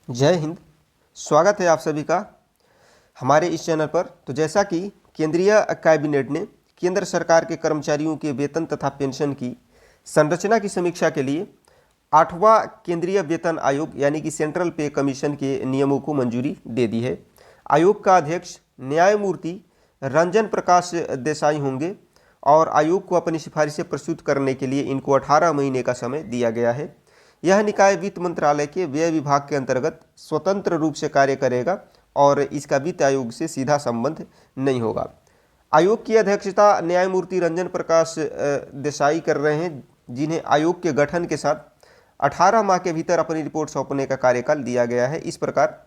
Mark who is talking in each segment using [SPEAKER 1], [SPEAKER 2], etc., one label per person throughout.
[SPEAKER 1] जय हिंद। स्वागत है आप सभी का हमारे इस चैनल पर। तो जैसा कि केंद्रीय कैबिनेट ने केंद्र सरकार के कर्मचारियों के वेतन तथा पेंशन की संरचना की समीक्षा के लिए 8वां केंद्रीय वेतन आयोग यानी कि सेंट्रल पे कमीशन के नियमों को मंजूरी दे दी है। आयोग का अध्यक्ष न्यायमूर्ति रंजन प्रकाश देसाई होंगे और आयोग को अपनी सिफारिशें प्रस्तुत करने के लिए इनको 18 महीने का समय दिया गया है। यह निकाय वित्त मंत्रालय के व्यय विभाग के अंतर्गत स्वतंत्र रूप से कार्य करेगा और इसका वित्त आयोग से सीधा संबंध नहीं होगा। आयोग की अध्यक्षता न्यायमूर्ति रंजन प्रकाश देसाई कर रहे हैं, जिन्हें आयोग के गठन के साथ 18 माह के भीतर अपनी रिपोर्ट सौंपने का कार्यकाल दिया गया है। इस प्रकार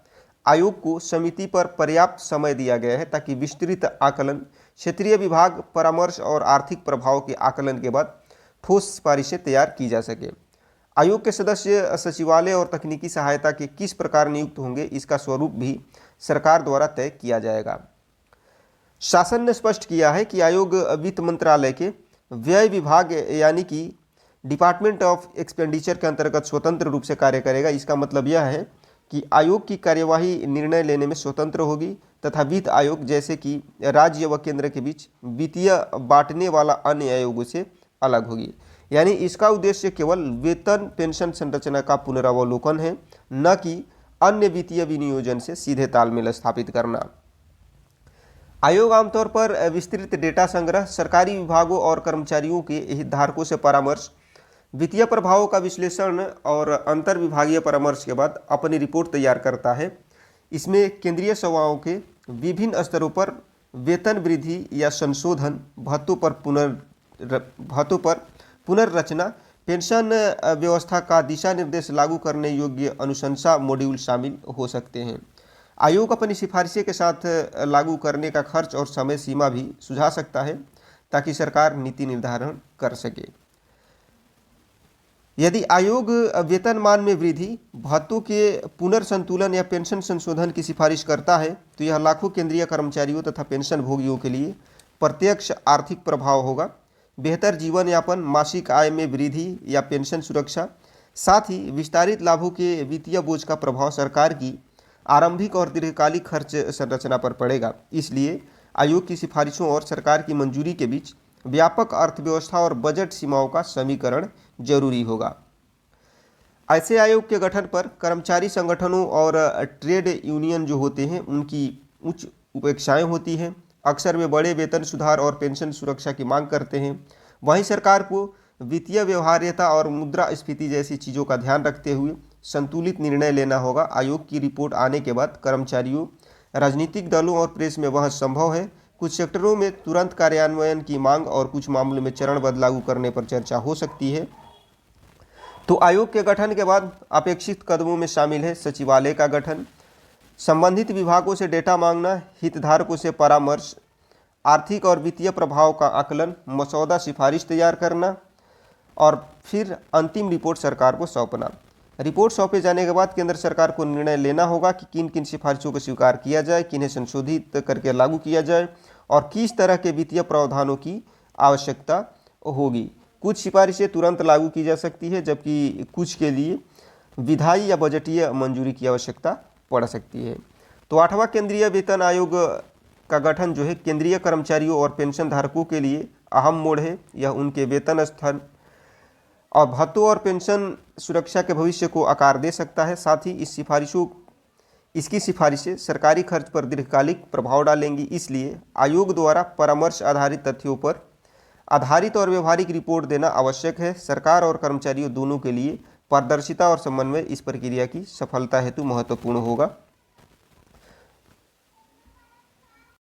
[SPEAKER 1] आयोग को समिति पर पर्याप्त समय दिया गया है ताकि विस्तृत आकलन, क्षेत्रीय विभाग परामर्श और आर्थिक प्रभाव के आकलन के बाद ठोस सिफारिशें तैयार की जा सके। आयोग के सदस्य सचिवालय और तकनीकी सहायता के किस प्रकार नियुक्त होंगे, इसका स्वरूप भी सरकार द्वारा तय किया जाएगा। शासन ने स्पष्ट किया है कि आयोग वित्त मंत्रालय के व्यय विभाग यानी कि डिपार्टमेंट ऑफ एक्सपेंडिचर के अंतर्गत स्वतंत्र रूप से कार्य करेगा। इसका मतलब यह है कि आयोग की कार्यवाही निर्णय लेने में स्वतंत्र होगी तथा वित्त आयोग जैसे कि राज्य व केंद्र के बीच वित्तीय बांटने वाला अन्य आयोगों से अलग होगी। यानी इसका उद्देश्य केवल वेतन पेंशन संरचना का पुनरावलोकन है, न कि अन्य वित्तीय विनियोजन से सीधे तालमेल स्थापित करना। आयोग आमतौर पर विस्तृत डेटा संग्रह, सरकारी विभागों और कर्मचारियों के हितधारकों से परामर्श, वित्तीय प्रभावों का विश्लेषण और अंतर विभागीय परामर्श के बाद अपनी रिपोर्ट तैयार करता है। इसमें केंद्रीय सेवाओं के विभिन्न स्तरों पर वेतन वृद्धि या संशोधन, भत्तों पर पुनर्रचना, पेंशन व्यवस्था का दिशा निर्देश लागू करने योग्य अनुशंसा मॉड्यूल शामिल हो सकते हैं। आयोग अपनी सिफारिशें के साथ लागू करने का खर्च और समय सीमा भी सुझा सकता है ताकि सरकार नीति निर्धारण कर सके। यदि आयोग वेतनमान में वृद्धि, भत्तों के पुनर्संतुलन या पेंशन संशोधन की सिफारिश करता है तो यह लाखों केंद्रीय कर्मचारियों तथा पेंशन भोगियों के लिए प्रत्यक्ष आर्थिक प्रभाव होगा। बेहतर जीवन यापन, मासिक आय में वृद्धि या पेंशन सुरक्षा, साथ ही विस्तारित लाभों के वित्तीय बोझ का प्रभाव सरकार की आरंभिक और दीर्घकालिक खर्च संरचना पर पड़ेगा। इसलिए आयोग की सिफारिशों और सरकार की मंजूरी के बीच व्यापक अर्थव्यवस्था और बजट सीमाओं का समीकरण जरूरी होगा। ऐसे आयोग के गठन पर कर्मचारी संगठनों और ट्रेड यूनियन जो होते हैं उनकी उच्च अपेक्षाएं होती हैं। अक्सर वे बड़े वेतन सुधार और पेंशन सुरक्षा की मांग करते हैं। वहीं सरकार को वित्तीय व्यवहार्यता और मुद्रास्फीति जैसी चीज़ों का ध्यान रखते हुए संतुलित निर्णय लेना होगा। आयोग की रिपोर्ट आने के बाद कर्मचारियों, राजनीतिक दलों और प्रेस में वह संभव है कुछ सेक्टरों में तुरंत कार्यान्वयन की मांग और कुछ मामलों में चरणबद्ध लागू करने पर चर्चा हो सकती है। तो आयोग के गठन के बाद अपेक्षित कदमों में शामिल है सचिवालय का गठन, संबंधित विभागों से डेटा मांगना, हितधारकों से परामर्श, आर्थिक और वित्तीय प्रभाव का आकलन, मसौदा सिफारिश तैयार करना और फिर अंतिम रिपोर्ट सरकार को सौंपना। रिपोर्ट सौंपे जाने के बाद केंद्र सरकार को निर्णय लेना होगा कि किन किन सिफारिशों को स्वीकार किया जाए, किन्हें संशोधित करके लागू किया जाए और किस तरह के वित्तीय प्रावधानों की आवश्यकता होगी। कुछ सिफारिशें तुरंत लागू की जा सकती है जबकि कुछ के लिए विधायी या बजटीय मंजूरी की आवश्यकता पड़ सकती है। तो 8वां केंद्रीय वेतन आयोग का गठन जो है केंद्रीय कर्मचारियों और पेंशन धारकों के लिए अहम मोड़ है। यह उनके वेतन स्तर और भत्तों और पेंशन सुरक्षा के भविष्य को आकार दे सकता है। साथ ही इसकी सिफारिशें सरकारी खर्च पर दीर्घकालिक प्रभाव डालेंगी। इसलिए आयोग द्वारा परामर्श आधारित तथ्यों पर आधारित और व्यवहारिक रिपोर्ट देना आवश्यक है। सरकार और कर्मचारियों दोनों के लिए पारदर्शिता और समन्वय इस प्रक्रिया की सफलता हेतु महत्वपूर्ण होगा।